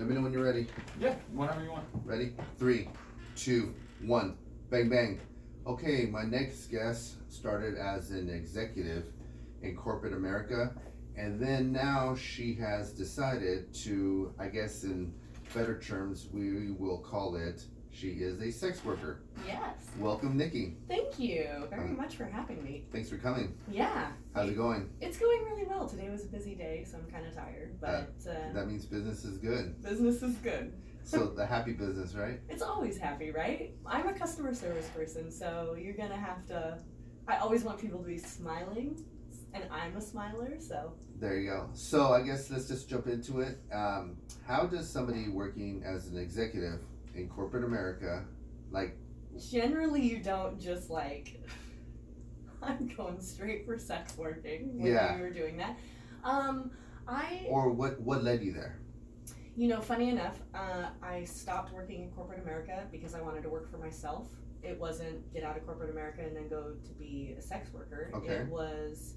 Let me know when you're ready. Yeah, whenever you want. Ready? 3, 2, 1. Bang, bang. Okay, my next guest started as an executive in corporate America, and then now she has decided to, I guess in better terms, we will call it, she is a sex worker. Yes. Welcome, Nikki. Thank you very much for having me. Thanks for coming. Yeah. How's it going? It's going really well. Today was a busy day, so I'm kind of tired, but that means business is good. Business is good. So the happy business, right? It's always happy, right? I'm a customer service person, so you're gonna have to, I always want people to be smiling, and I'm a smiler, so. There you go. So I guess let's just jump into it. How does somebody working as an executive in corporate America, like... Generally, you don't just like, I'm going straight for sex working when you were doing that. Or what led you there? You know, funny enough, I stopped working in corporate America because I wanted to work for myself. It wasn't get out of corporate America and then go to be a sex worker. Okay. It was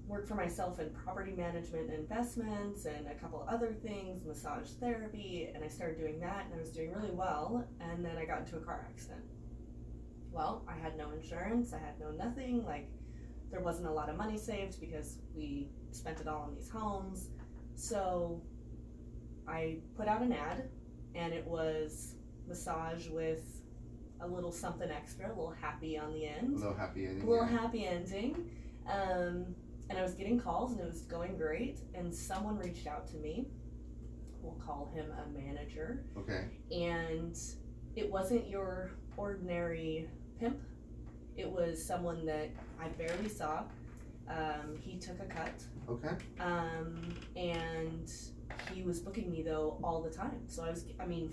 work for myself in property management and investments and a couple other things, massage therapy, and I started doing that and I was doing really well, and then I got into a car accident. Well, I had no insurance, I had no nothing, like there wasn't a lot of money saved because we spent it all on these homes. So I put out an ad and it was massage with a little something extra, a little happy on the end. A little happy ending. A little happy ending. And I was getting calls and it was going great, and someone reached out to me. We'll call him a manager. Okay. And it wasn't your ordinary pimp. It was someone that I barely saw. He took a cut. Okay. And he was booking me though all the time. So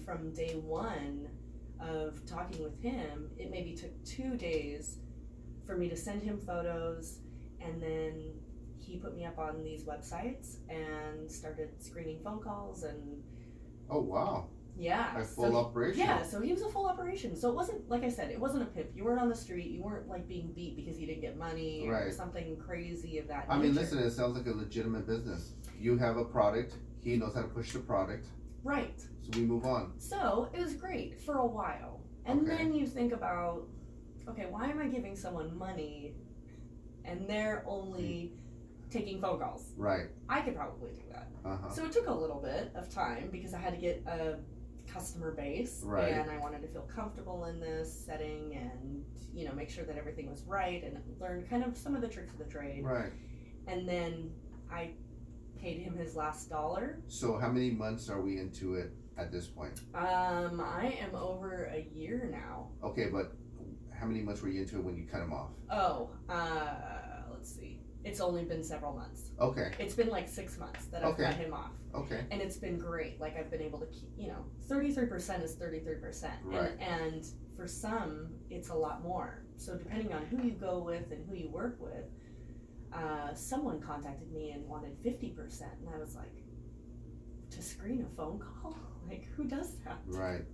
from day one of talking with him, it maybe took 2 days for me to send him photos, and then he put me up on these websites and started screening phone calls and. Oh wow. Yeah. A full operation. Yeah, so he was a full operation. So it wasn't, like I said, it wasn't a pimp. You weren't on the street. You weren't like being beat because you didn't get money or something crazy of that nature. I mean, listen, it sounds like a legitimate business. You have a product. He knows how to push the product. Right. So we move on. So it was great for a while. And then you think about, okay, why am I giving someone money and they're only taking phone calls? Right. I could probably do that. Uh-huh. So it took a little bit of time because I had to get a customer base, and I wanted to feel comfortable in this setting and make sure that everything was right and learn kind of some of the tricks of the trade. Right. And then I paid him his last dollar. So how many months are we into it at this point? I am over a year now. Okay, but how many months were you into it when you cut him off? Let's see. It's only been several months. Okay. It's been like 6 months that I've cut him off. Okay. And it's been great. Like I've been able to keep, 33% is 33%. Right. And for some, it's a lot more. So depending on who you go with and who you work with, someone contacted me and wanted 50%. And I was like, to screen a phone call? Like, who does that? Right.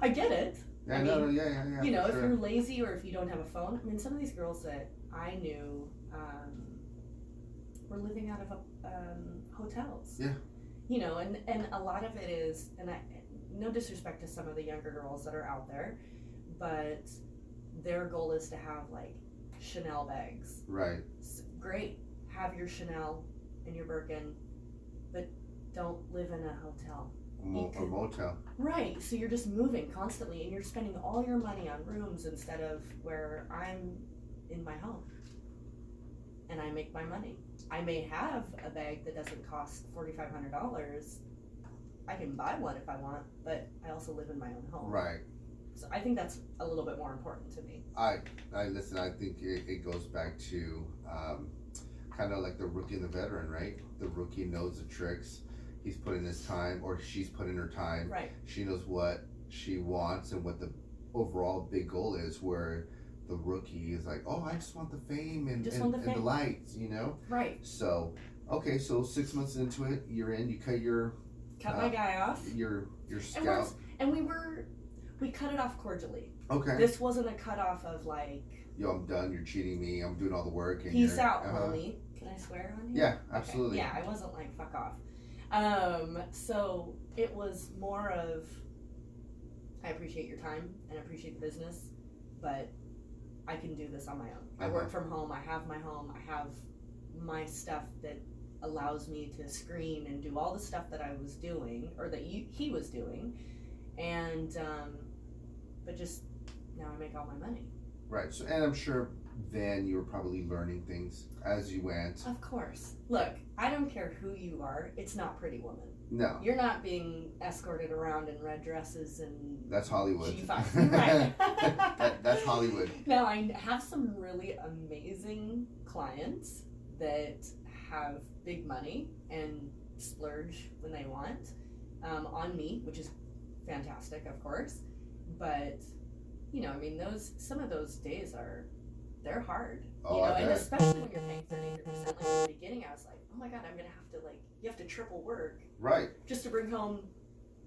I get it. Yeah, yeah. If you're lazy or if you don't have a phone. I mean, some of these girls that I knew were living out of hotels. Yeah. And a lot of it is, and no disrespect to some of the younger girls that are out there, but their goal is to have like Chanel bags. Right. Great. Have your Chanel and your Birkin, but don't live in a hotel. Or motel. Right. So you're just moving constantly and you're spending all your money on rooms instead of where I'm in my home and I make my money. I may have a bag that doesn't cost $4,500. I can buy one if I want, but I also live in my own home. Right. So I think that's a little bit more important to me. I listen, I think it goes back to kind of like the rookie and the veteran, right? The rookie knows the tricks. He's put in his time, or she's put in her time. Right. She knows what she wants and what the overall big goal is, where the rookie is like, oh, I just want the fame and the lights, Right. So, okay, so 6 months into it, you're in, you cut my guy off. Your scout. And we cut it off cordially. Okay. This wasn't a cut off of like, yo, I'm done, you're cheating me, I'm doing all the work. And peace out, homie. Can I swear on here? Yeah, absolutely. Okay. Yeah, I wasn't like, fuck off. So it was more of, I appreciate your time and appreciate the business, but I can do this on my own. I work from home. I have my home. I have my stuff that allows me to screen and do all the stuff that I was doing, or that he was doing, and but just now I make all my money. Right. So, and I'm sure then you were probably learning things as you went. Of course. Look, I don't care who you are. It's not Pretty Woman. No. You're not being escorted around in red dresses and that's Hollywood. G5. Right. That's Hollywood. Now, I have some really amazing clients that have big money and splurge when they want on me, which is fantastic, of course. But, you know, I mean, some of those days they're hard. Oh, you know, I and bet. especially when you're paying 33%. Like in the beginning, I was like, oh my God, I'm going to have to, like, you have to triple work. Right. Just to bring home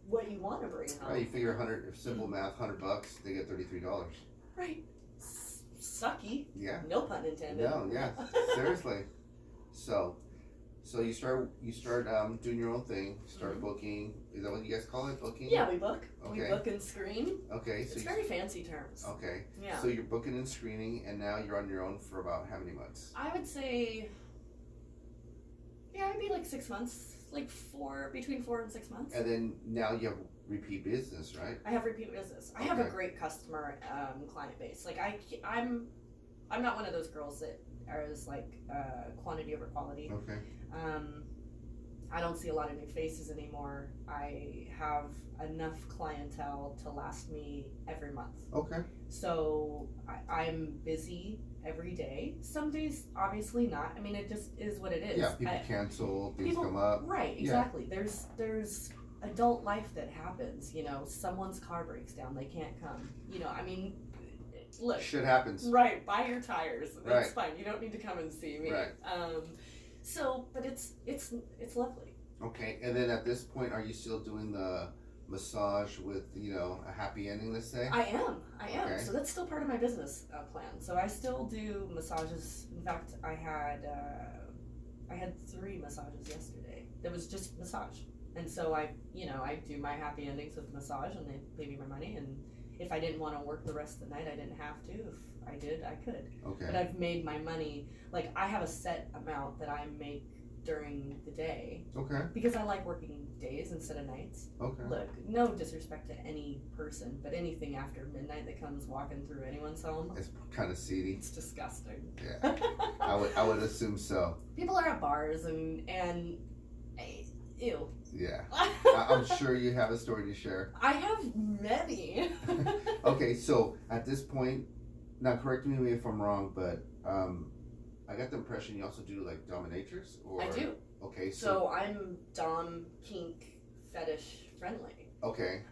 what you want to bring home. Right. You figure 100, simple math, $100, they get $33. Right. Sucky. Yeah. No pun intended. No, yeah. Seriously. So you start doing your own thing. Start booking. Is that what you guys call it? Booking? Yeah, we book. Okay. We book and screen. Okay. So It's very fancy terms. okay. Yeah. So you're booking and screening, and now you're on your own for about how many months? I would say, yeah, it'd be like 6 months, like between 4 and 6 months. And then now you have repeat business, right? I have repeat business. I have a Okay. great customer client base. Like I'm not one of those girls that is like quantity over quality. Okay. I don't see a lot of new faces anymore. I have enough clientele to last me every month. Okay. So I'm busy every day. Some days, obviously not. I mean, it just is what it is. Yeah, people cancel, things come up. Right, Yeah. exactly. There's adult life that happens. You know, someone's car breaks down, they can't come. You know, I mean, look. Shit happens. Right, buy your tires. It's Right. fine. You don't need to come and see me. Right. So, but it's lovely. Okay, and then at this point, are you still doing the massage with, you know, a happy ending, let's say? I am. Okay. So that's still part of my business plan. So I still do massages. In fact, I had 3 massages yesterday. That was just massage. And so I do my happy endings with massage, and they pay me my money. And if I didn't want to work the rest of the night, I didn't have to. If I did, I could. Okay. But I've made my money. Like, I have a set amount that I make during the day Okay. because I like working days instead of nights. Okay. Look, no disrespect to any person, but anything after midnight that comes walking through anyone's home, It's kind of seedy. it's disgusting. Yeah. I would assume so. People are at bars and ew. Yeah. I'm sure you have a story to share. I have many. Okay, so at this point, now correct me if I'm wrong, but I got the impression you also do like dominatrix, or I do. Okay, So I'm dom, kink, fetish friendly. Okay.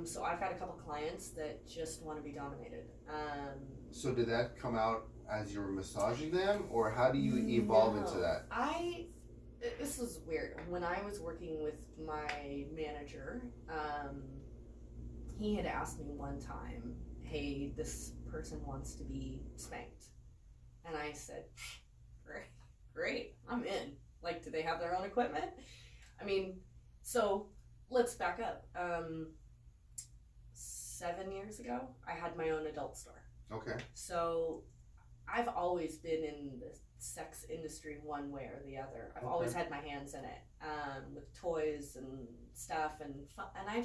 So I've got a couple clients that just want to be dominated. So did that come out as you were massaging them, or how do you evolve into that? This is weird. When I was working with my manager, he had asked me one time, hey, this person wants to be spanked. And I said, great, I'm in. Like, do they have their own equipment? I mean, so let's back up. 7 years ago, I had my own adult store. Okay. So I've always been in the sex industry one way or the other. I've always had my hands in it, with toys and stuff and fun, and I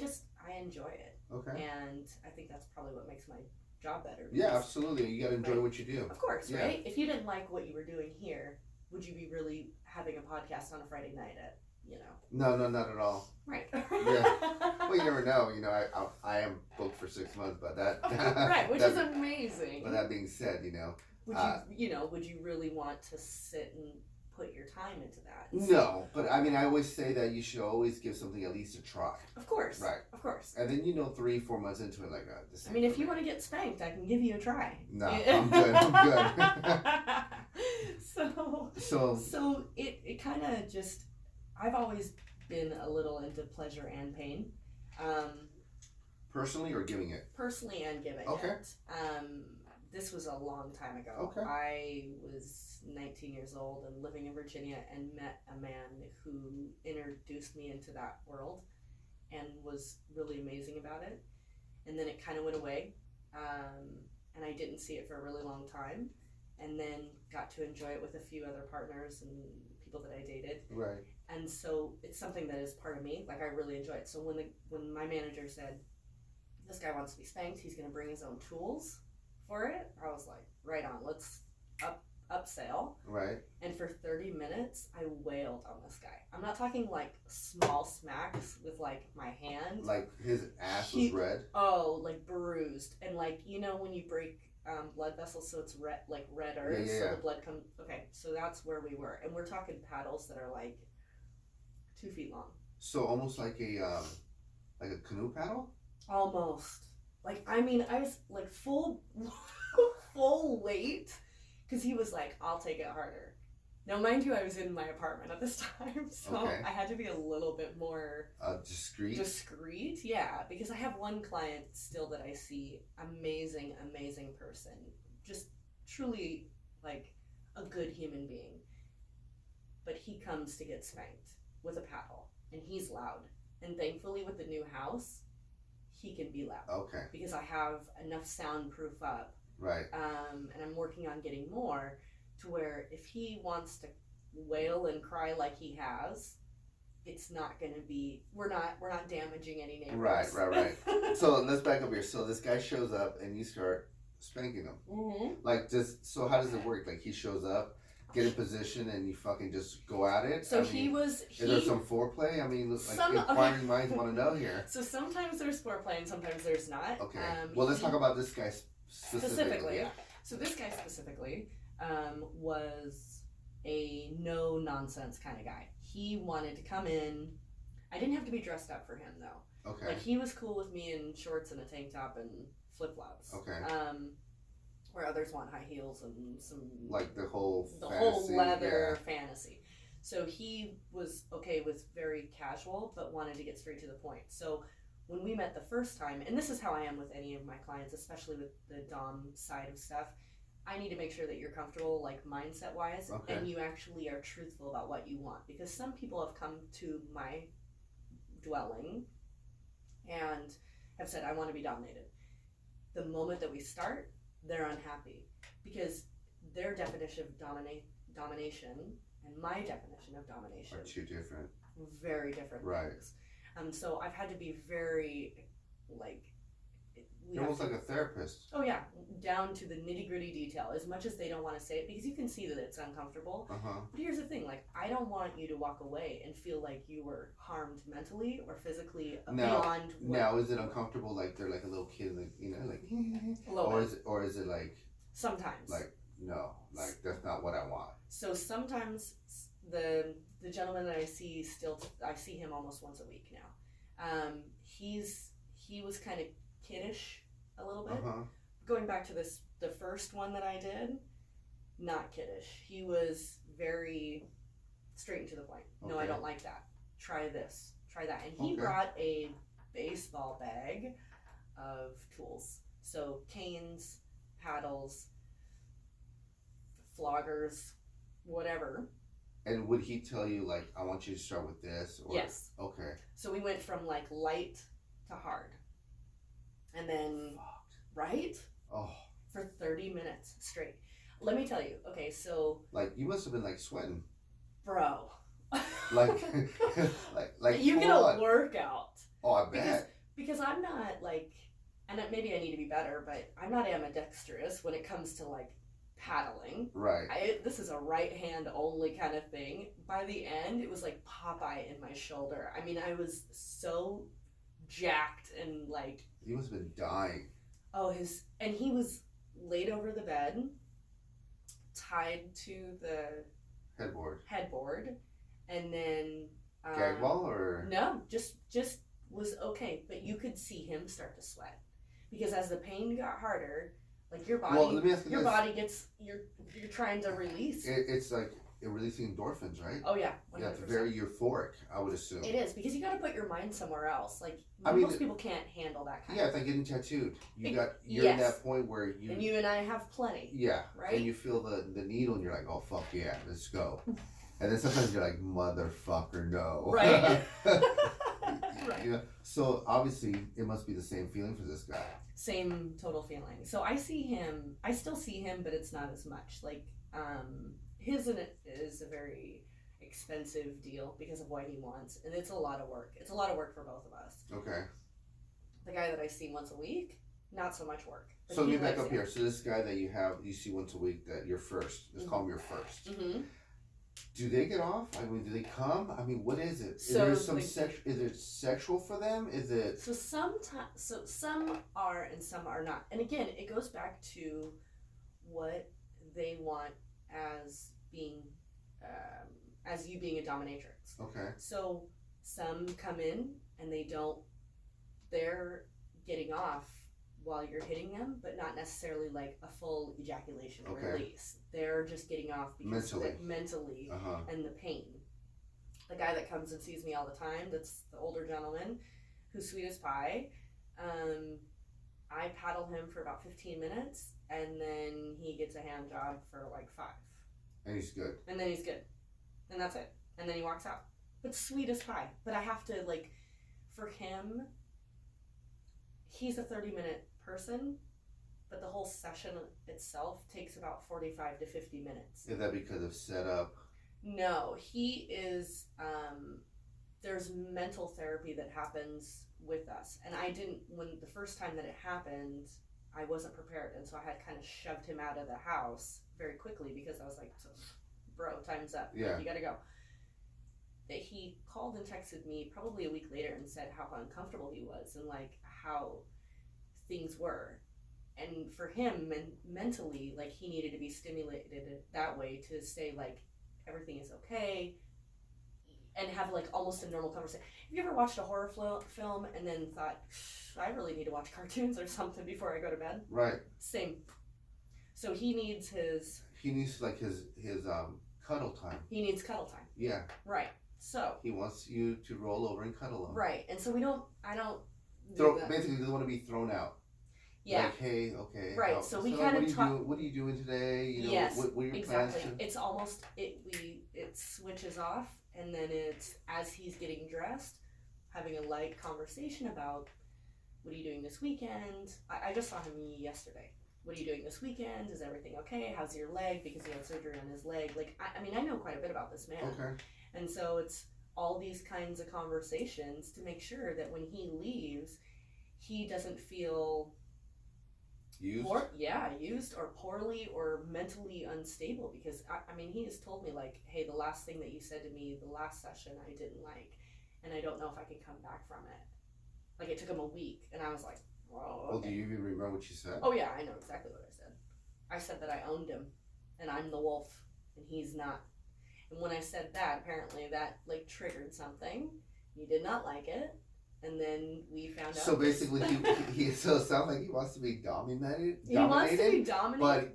enjoy it. Okay. And I think that's probably what makes my job better. Yeah, absolutely. You got to enjoy what you do. Of course, Yeah. right? If you didn't like what you were doing here, would you be really having a podcast on a Friday night at, No, not at all. Right. Yeah. Well, you never know. You know, I am booked for 6 months, but that. Right, which is amazing. But that being said, would you really want to sit and put your time into that? No, but I mean, I always say that you should always give something at least a try. Of course. Right. Of course. And then 3-4 months into it, like this. I mean, if you want to get spanked, I can give you a try. No, I'm good. So it kind of just, I've always been a little into pleasure and pain. Personally or giving it? Personally and giving Okay. it. This was a long time ago. Okay. I was 19 years old and living in Virginia and met a man who introduced me into that world and was really amazing about it. And then it kind of went away. And I didn't see it for a really long time. And then got to enjoy it with a few other partners and people that I dated. Right. And so it's something that is part of me. Like, I really enjoy it. So when my manager said, this guy wants to be spanked, he's going to bring his own tools for it, I was like, right on, let's upsell. Right. And for 30 minutes, I wailed on this guy. I'm not talking like small smacks with like my hand. Like his ass was red? Oh, like bruised. And like, you know when you break blood vessels so it's red, like redder, so the blood comes, okay, so that's where we were. And we're talking paddles that are like 2 feet long. So almost like a canoe paddle? Almost. Like, I mean, I was like full weight, because he was like, I'll take it harder. Now, mind you, I was in my apartment at this time, so I had to be a little bit more discreet, yeah, because I have one client still that I see, amazing person, just truly like a good human being, but he comes to get spanked with a paddle, and he's loud, and thankfully with the new house, he can be loud. Okay. Because I have enough soundproof up. Right. And I'm working on getting more to where if he wants to wail and cry like he has, it's not going to be, we're not damaging any neighbors. Right. So let's back up here. So this guy shows up and you start spanking him. Mm-hmm. Like, so how does it work? Like, he shows up, get in position, and you fucking just go at it? So is there some foreplay? I mean, like, inquiring minds want to know here. So sometimes there's foreplay and sometimes there's not. Okay. Well, let's talk about this guy specifically. Yeah. So this guy specifically was a no-nonsense kind of guy. He wanted to come in. I didn't have to be dressed up for him, though. Okay. Like, he was cool with me in shorts and a tank top and flip-flops. Okay. Where others want high heels and some like the whole leather fantasy. So he was okay with very casual, but wanted to get straight to the point. So when we met the first time, and this is how I am with any of my clients, especially with the dom side of stuff, I need to make sure that you're comfortable, like mindset wise, and you actually are truthful about what you want, because some people have come to my dwelling and have said, I want to be dominated. The moment that we start, they're unhappy because their definition of domination and my definition of domination are two different, very different things. So I've had to be very like, you're almost like a therapist. Oh yeah, down to the nitty gritty detail, as much as they don't want to say it, because you can see that it's uncomfortable. But here's the thing, like, I don't want you to walk away and feel like you were harmed mentally or physically beyond. Now, is it uncomfortable? Like they're like a little kid, like, you know, like, or is it like sometimes like, no, like that's not what I want. So sometimes the gentleman that I see I see him almost once a week now. He was kind of kiddish a little bit. Going back to the first one that I did, not kiddish. He was very straight and to the point. No, I don't like that. Try this, try that. And he brought a baseball bag of tools. So canes, paddles, floggers, whatever. And would he tell you, like, I want you to start with this? Or... Yes. Okay. So we went from like light to hard. And then, right? Oh. For 30 minutes straight. Let me tell you, okay, so. Like, you must have been like sweating. Bro. like you get a workout. Oh, I bet. Because I'm not like, and maybe I need to be better, but I'm not ambidextrous when it comes to like paddling. Right. This is a right hand only kind of thing. By the end, it was like Popeye in my shoulder. I mean, I was so jacked and like. He must have been dying. Oh, and he was laid over the bed, tied to the headboard, and then gag ball or no, just was okay, but you could see him start to sweat because as the pain got harder, like your body, body gets you're trying to release. It's like releasing endorphins, right? Oh yeah, 100%. Yeah, it's very euphoric, I would assume. It is, because you got to put your mind somewhere else. Like, I mean, most people can't handle that kind Yeah, of it's like getting tattooed. You're Yes. in that point where you. And you and I have plenty. Yeah. Right? And you feel the needle and you're like, oh, fuck yeah, let's go. And then sometimes you're like, motherfucker, no. Right. Right. Yeah. So obviously, it must be the same feeling for this guy. Same total feeling. So I still see him, but it's not as much. Like, his is a very expensive deal because of what he wants, and it's a lot of work. It's a lot of work for both of us. Okay. The guy that I see once a week, not so much work. So let me back up here. So this guy that you see once a week, that you're first. Let's call him your first. Mm-hmm. Do they get off? I mean, do they come? I mean, what is it? So is there is it sexual for them? Is it? So some are and some are not. And again, it goes back to what they want as being, as you being a dominatrix. Okay. So some come in and they're getting off while you're hitting them, but not necessarily like a full ejaculation release. They're just getting off because mentally and the pain. The guy that comes and sees me all the time, that's the older gentleman who's sweet as pie. I paddle him for about 15 minutes and then he gets a hand job for like 5. And he's good. And then he's good. And that's it. And then he walks out. But sweet as pie. But I have to, like, for him, he's a 30-minute person, but the whole session itself takes about 45 to 50 minutes. Is that because of setup? No, he is, there's mental therapy that happens with us. And when the first time that it happened, I wasn't prepared. And so I had kind of shoved him out of the house very quickly because I was like, bro, time's up. Yeah. You gotta go. That he called and texted me probably a week later and said how uncomfortable he was and like how things were. And for him, mentally, like he needed to be stimulated that way to say like everything is okay and have like almost a normal conversation. Have you ever watched a horror film and then thought, I really need to watch cartoons or something before I go to bed? Right. Same. So he needs his cuddle time. He needs cuddle time. Yeah. Right. So he wants you to roll over and cuddle him. Right. And so I don't basically doesn't want to be thrown out. Yeah. Like, hey, okay. Right. So we kind of talk. What are you doing today? You know, yes. What are your exactly. plans? It's almost it switches off, and then it's as he's getting dressed, having a light conversation about what are you doing this weekend. I just saw him yesterday. What are you doing this weekend? Is everything okay? How's your leg? Because he had surgery on his leg. Like I mean, I know quite a bit about this man. Okay. And so it's all these kinds of conversations to make sure that when he leaves, he doesn't feel used or poorly or mentally unstable. Because I mean, he has told me like, hey, the last thing that you said to me the last session I didn't like, and I don't know if I can come back from it. Like it took him a week, and I was like, whoa. Okay. Oh, do you even remember what you said? Oh yeah, I know exactly what I said. I said that I owned him, and I'm the wolf, and he's not. And when I said that, apparently that like triggered something. He did not like it, and then we found out. So basically, he so it sounds like he wants to be dominated. He wants to be dominated,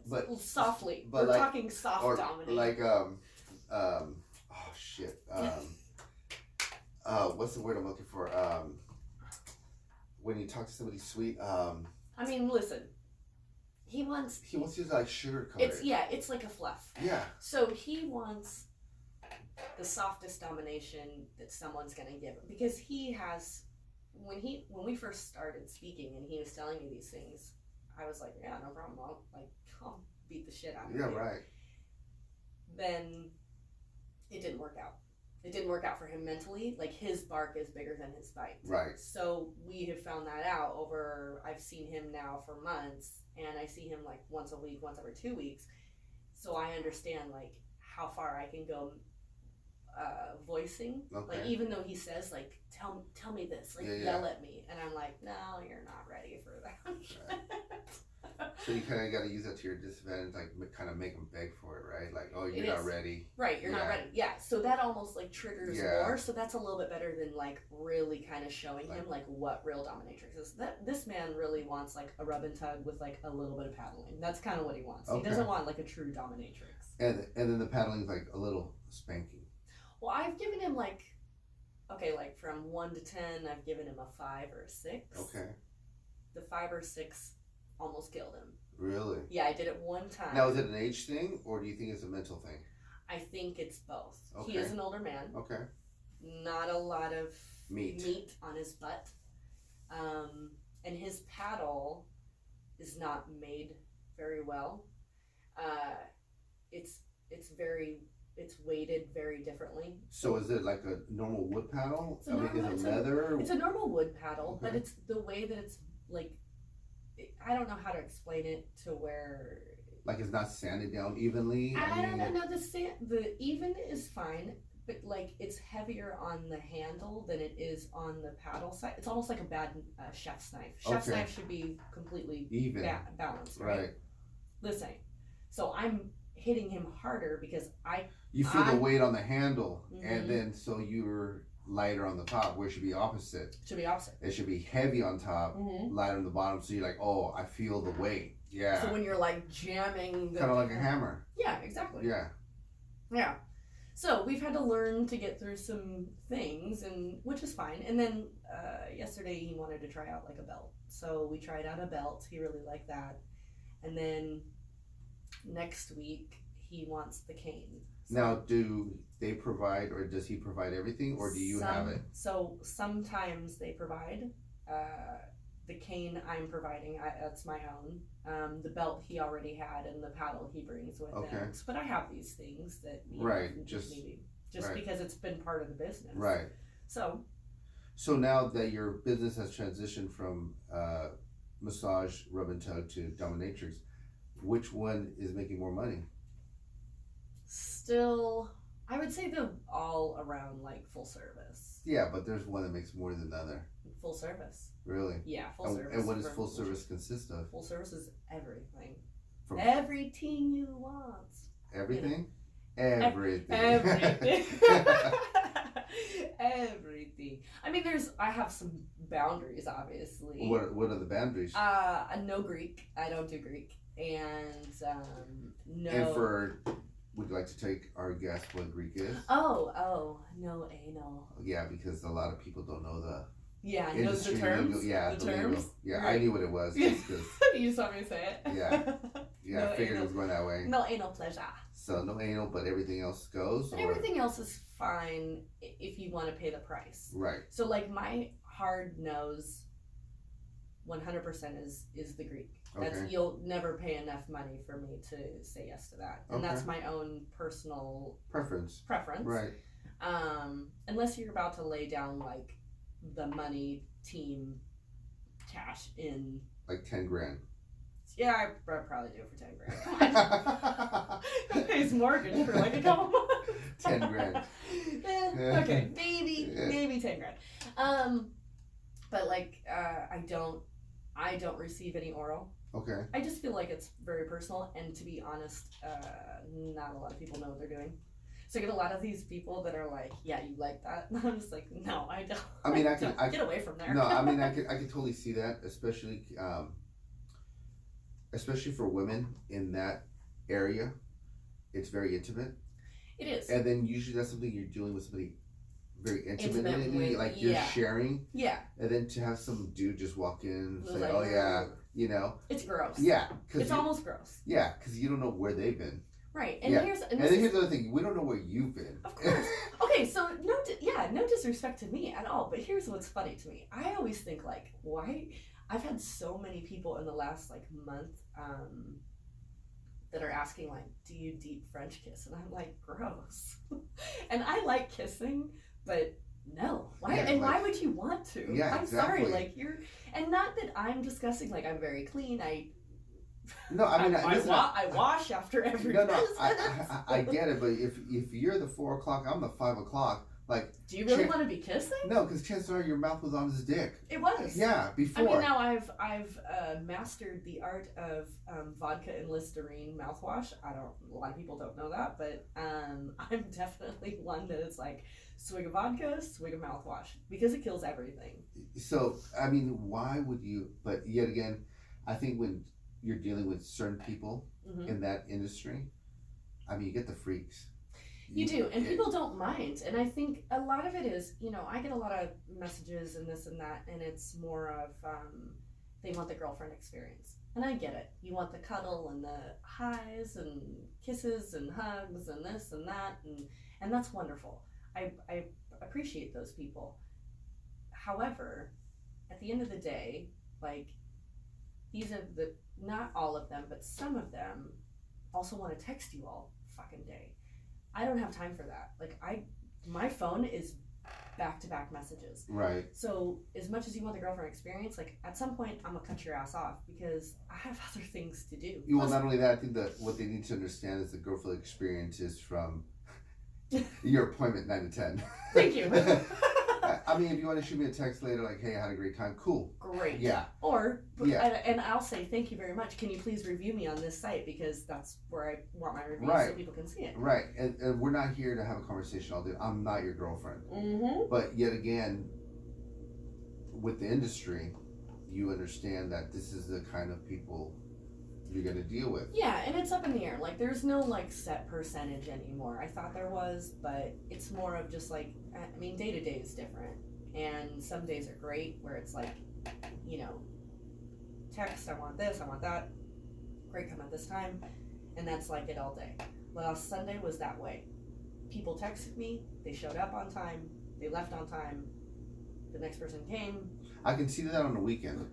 but softly. But we're talking soft dominated. Like oh shit. What's the word I'm looking for? When you talk to somebody sweet. I mean, listen. He wants you to like sugarcoat it. It's like a fluff. Yeah. So he wants the softest domination that someone's gonna give him, because he has when we first started speaking and he was telling me these things, I was like, yeah, no problem. I'll beat the shit out of you. Yeah, right. Then it didn't work out. It didn't work out for him mentally. Like his bark is bigger than his bite. Right. So we have found that out I've seen him now for months, and I see him like once a week, once every 2 weeks. So I understand like how far I can go voicing. Okay. Like even though he says like, tell me this, like yell at me. And I'm like, no, you're not ready for that. So you kind of got to use that to your disadvantage, like kind of make them beg for it, right? Like, oh, you're not ready. Right, you're not ready. Yeah, so that almost like triggers Yeah. more. So that's a little bit better than like really kind of showing him like what real dominatrix is. That this man really wants like a rub and tug with like a little bit of paddling. That's kind of what he wants. Okay. He doesn't want like a true dominatrix. And then the paddling is like a little spanking. Well, I've given him like, okay, like from 1 to 10, I've given him a 5 or a 6. Okay. The 5 or 6 almost killed him. Really? Yeah, I did it one time. Now, is it an age thing, or do you think it's a mental thing? I think it's both. Okay. He is an older man. Okay. Not a lot of meat on his butt. And his paddle is not made very well. It's weighted very differently. So is it like a normal wood paddle? Is it leather? It's a normal wood paddle, Okay. but it's the way that it's like, I don't know how to explain it to where... Like it's not sanded down evenly? I don't know, no, the even is fine, but like it's heavier on the handle than it is on the paddle side. It's almost like a bad chef's knife. Chef's knife should be completely even, balanced, right? Listen, so I'm hitting him harder because you feel the weight on the handle, and then so you're lighter on the top, where it should be opposite. Should be opposite. It should be heavy on top, lighter on the bottom, so you're like, oh, I feel the weight. Yeah. So when you're like jamming, kind of like a hammer. Yeah, exactly. Yeah. Yeah. So we've had to learn to get through some things, and which is fine. And then yesterday he wanted to try out like a belt, so we tried out a belt. He really liked that, and then next week he wants the cane. So now, do they provide, or does he provide everything, or do you have it? So sometimes they provide. The cane I'm providing, that's my own. The belt he already had, and the paddle he brings with him. But I have these things that just because it's been part of the business. Right. So now that your business has transitioned from massage, rub and tug to dominatrix, which one is making more money? Still, I would say the all around like full service. Yeah, but there's one that makes more than the other. Full service. Really? Yeah, full service. And what does full service consist of? Full service is everything. From everything you want. Everything? You know, everything. Everything. I mean, I have some boundaries, obviously. What are the boundaries? No Greek. I don't do Greek. And no. And would you like to take our guess what Greek is? Oh, no anal. Yeah, because a lot of people don't know the knows the terms. The terms. Lingo. Yeah, right. I knew what it was. You just saw me say it. Yeah, No I figured anal. it was going that way. No anal pleasure. So no anal, but everything else goes. But everything else is fine if you want to pay the price. Right. So like my hard nose, 100% is the Greek. You'll never pay enough money for me to say yes to that, and that's my own personal preference. Right. Unless you're about to lay down like the money team cash in like 10 grand. Yeah, I'd probably do it for 10 grand. Who pays mortgage for like a couple months? 10 grand. Okay, maybe 10 grand. But like I don't receive any oral. Okay. I just feel like it's very personal, and to be honest, not a lot of people know what they're doing. So I get a lot of these people that are like, "Yeah, you like that?" And I'm just like, "No, I don't." I mean, I get away from there. No, I mean, I could totally see that, especially for women in that area. It's very intimate. It is. And then usually that's something you're dealing with somebody very intimately, like you're sharing. Yeah. And then to have some dude just walk in and say, like, "Oh yeah," you know. It's gross. Yeah. It's almost gross. Yeah, because you don't know where they've been. Right. And here's then here's the other thing: we don't know where you've been. Of course. Okay, so no disrespect to me at all. But here's what's funny to me. I always think like, why? I've had so many people in the last like month that are asking like, do you deep French kiss? And I'm like, gross. And I like kissing, but no. Why? Yeah, why would you want to? Yeah, I'm sorry. Like and not that I'm discussing. Like I'm very clean. I wash after every business. I get it, but if you're the 4 o'clock, I'm the 5 o'clock. Like, do you really want to be kissing? No, because chances are your mouth was on his dick. It was. Yeah, before. I mean, now I've mastered the art of vodka and Listerine mouthwash. A lot of people don't know that, but I'm definitely one that is like swig of vodka, swig of mouthwash, because it kills everything. So, I mean, why would you? But yet again, I think when you're dealing with certain people in that industry, I mean, you get the freaks. You do, and people don't mind. And I think a lot of it is, I get a lot of messages and this and that, and it's more of they want the girlfriend experience. And I get it. You want the cuddle and the highs and kisses and hugs and this and that, and that's wonderful. I appreciate those people. However, at the end of the day, like, these are not all of them, but some of them also want to text you all fucking day. I don't have time for that. Like, my phone is back-to-back messages. Right. So as much as you want the girlfriend experience, like, at some point I'm gonna cut your ass off because I have other things to do. Well, not only that, I think that what they need to understand is the girlfriend experience is from your appointment 9 to 10. Thank you. I mean, if you want to shoot me a text later, like, hey, I had a great time, cool. Great. Yeah. Or, and I'll say, thank you very much. Can you please review me on this site? Because that's where I want my reviews so people can see it. Right. And we're not here to have a conversation all day. I'm not your girlfriend. Mm-hmm. But yet again, with the industry, you understand that this is the kind of people you're going to deal with. Yeah, and it's up in the air. Like, there's no, like, set percentage anymore. I thought there was, but it's more of just, like, I mean, day to day is different. And some days are great where it's like, text, I want this, I want that. Great, come at this time. And that's like it all day. Last Sunday was that way. People texted me, they showed up on time, they left on time, the next person came. I can see that on the weekend.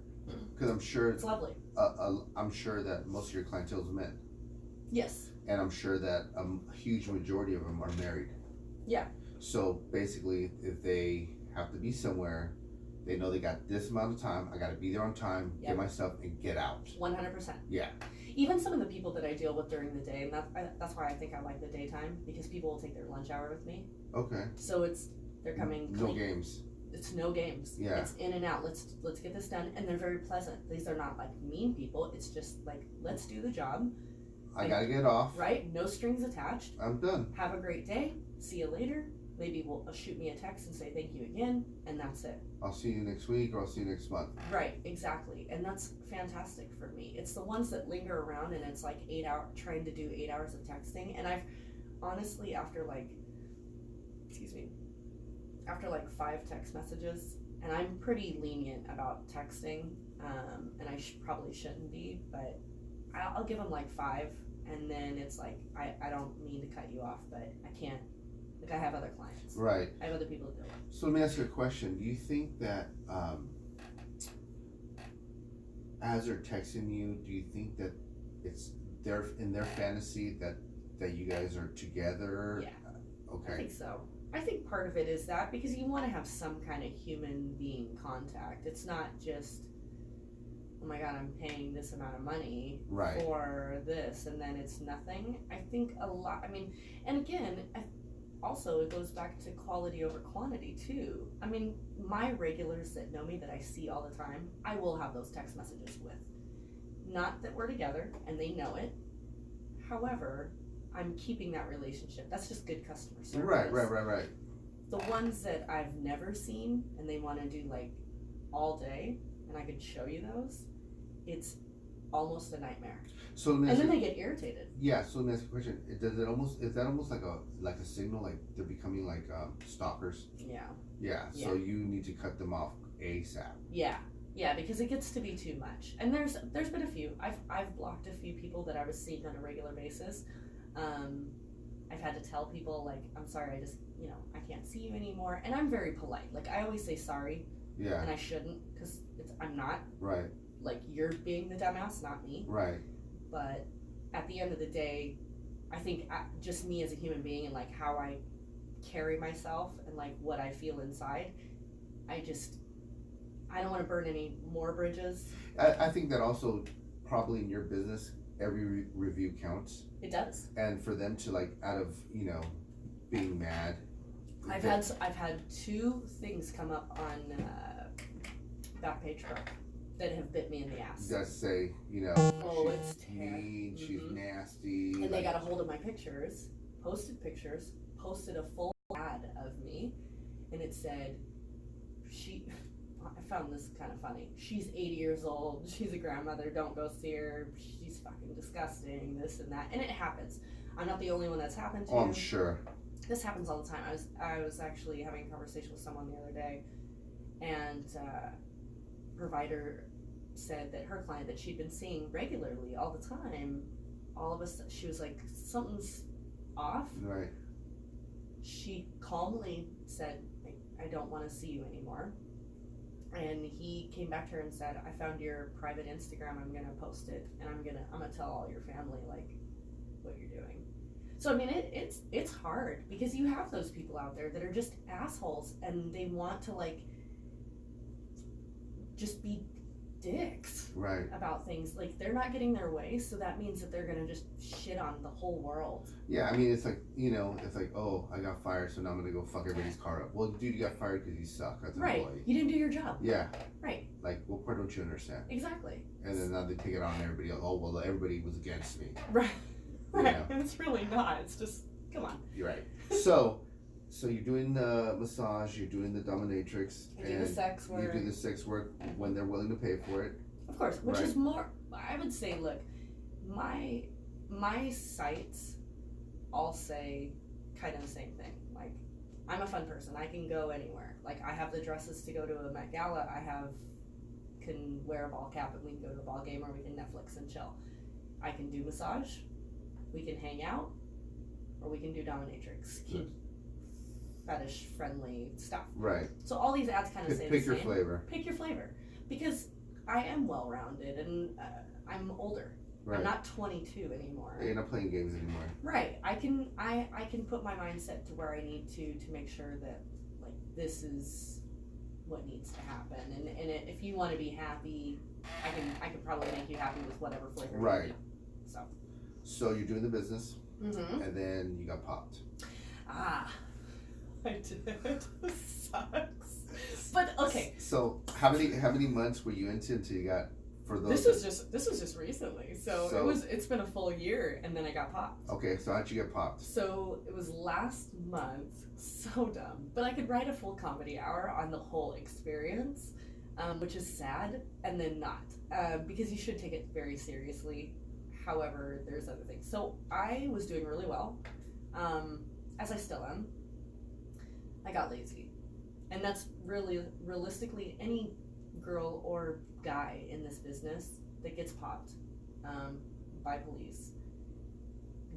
Because I'm sure it's lovely. I'm sure that most of your clientele is men. Yes. And I'm sure that a huge majority of them are married. Yeah. So basically, if they have to be somewhere, they know they got this amount of time. I got to be there on time, get my stuff, and get out. 100%. Yeah. Even some of the people that I deal with during the day, and that's why I think I like the daytime, because people will take their lunch hour with me. Okay. So they're coming. No games. It's no games. Yeah. It's in and out. Let's get this done, and they're very pleasant. These are not like mean people. It's just like, let's do the job. I gotta get off. Right. No strings attached. I'm done. Have a great day. See you later. Maybe shoot me a text and say thank you again, and that's it. I'll see you next week, or I'll see you next month. Right, exactly. And that's fantastic for me. It's the ones that linger around and it's like trying to do 8 hours of texting. And I've honestly, after like 5 text messages, and I'm pretty lenient about texting, and I probably shouldn't be, but I'll give them like 5, and then it's like, I don't mean to cut you off, but I can't. Like, I have other clients. Right. I have other people to deal with. So let me ask you a question. Do you think that as they're texting you, do you think that it's in their fantasy that you guys are together? Yeah. Okay. I think so. I think part of it is that because you want to have some kind of human being contact. It's not just, oh my God, I'm paying this amount of money for this, and then it's nothing. I think a lot, and again, also, it goes back to quality over quantity too. I mean, my regulars that know me, that I see all the time, I will have those text messages with. Not that we're together and they know it. However, I'm keeping that relationship. That's just good customer service. Right. The ones that I've never seen and they want to do like all day, and I could show you those, it's almost a nightmare. So and then they get irritated. Yeah. So let me ask you a question. Is that almost like a signal, like they're becoming like stalkers? Yeah. Yeah. So you need to cut them off ASAP. Yeah, because it gets to be too much. And there's been a few. I've blocked a few people that I was seeing on a regular basis. I've had to tell people like, I'm sorry, I just I can't see you anymore. And I'm very polite. Like, I always say sorry. Yeah. And I shouldn't, because I'm not. Right. Like, you're being the dumbass, not me. Right. But at the end of the day, I think just me as a human being and like how I carry myself and like what I feel inside, I don't want to burn any more bridges. I think that also probably in your business, every review counts. It does. And for them to like, out of being mad, I've had 2 things come up on Backpage Pro that have bit me in the ass. Just say, you know, Oh, she's it's mean, she's Mhm. nasty. And like, they got a hold of my pictures, posted a full ad of me, and it said, I found this kind of funny. She's 80 years old. She's a grandmother. Don't go see her. She's fucking disgusting. This and that. And it happens. I'm not the only one that's happened to. Oh, I'm sure. This happens all the time. I was actually having a conversation with someone the other day, and provider said that her client that she'd been seeing regularly all the time, all of a sudden she was like, something's off. Right. She calmly said, I don't want to see you anymore. And he came back to her and said, I found your private Instagram. I'm gonna post it, and I'm gonna tell all your family like what you're doing. So I mean, it's hard because you have those people out there that are just assholes, and they want to like just be dicks Right. about things. Like they're not getting their way, so that means that they're gonna just shit on the whole world. Yeah, I mean, it's like, you know, it's like, oh, I got fired, so now I'm gonna go fuck everybody's car up. Well, dude, you got fired because you suck as an Right. employee. You didn't do your job. Yeah. Right. Like, what part don't you understand? Exactly. And then now they take it on everybody else. Oh, well, everybody was against me. Right. Right. Yeah. And it's really not. It's just, come on. You're right. So you're doing the massage, you're doing the dominatrix, I do the sex work. You do the sex work when they're willing to pay for it. Of course, which Right. is more, I would say, look, my sites all say kind of the same thing. Like, I'm a fun person. I can go anywhere. Like, I have the dresses to go to a Met Gala. Can wear a ball cap and we can go to a ball game, or we can Netflix and chill. I can do massage. We can hang out, or we can do dominatrix. Keep fetish friendly stuff. Right. So all these ads kind of say the Pick same. your flavor. Pick your flavor, because I am well rounded and I'm older. Right. I'm not 22 anymore. You're not playing games anymore. Right. I can put my mindset to where I need to make sure that like this is what needs to happen. And if you want to be happy, I can probably make you happy with whatever flavor. Right. You need. So you're doing the business, Mm-hmm. and then you got popped. Ah, I did. Sucks. But okay. So how many months were you into until you got for those? This was just recently. So it's been a full year, and then I got popped. Okay, so how'd you get popped? So it was last month. So dumb. But I could write a full comedy hour on the whole experience, which is sad, and then not, because you should take it very seriously. However, there's other things. So I was doing really well, as I still am. I got lazy. And that's really, realistically, any girl or guy in this business that gets popped by police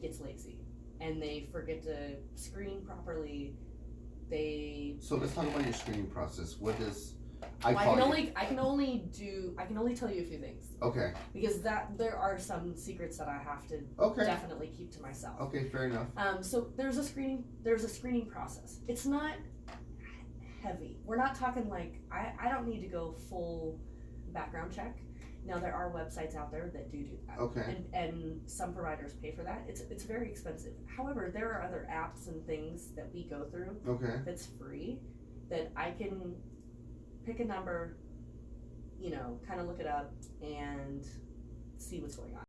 gets lazy. And they forget to screen properly. So let's talk about your screening process. What does I can only tell you a few things. Okay. Because there are some secrets that I have to definitely keep to myself. Okay, fair enough. So there's a screening process. It's not heavy. We're not talking like I don't need to go full background check. Now there are websites out there that do that. Okay. And some providers pay for that. It's very expensive. However, there are other apps and things that we go through that's free that I can pick a number, kind of look it up and see what's going on.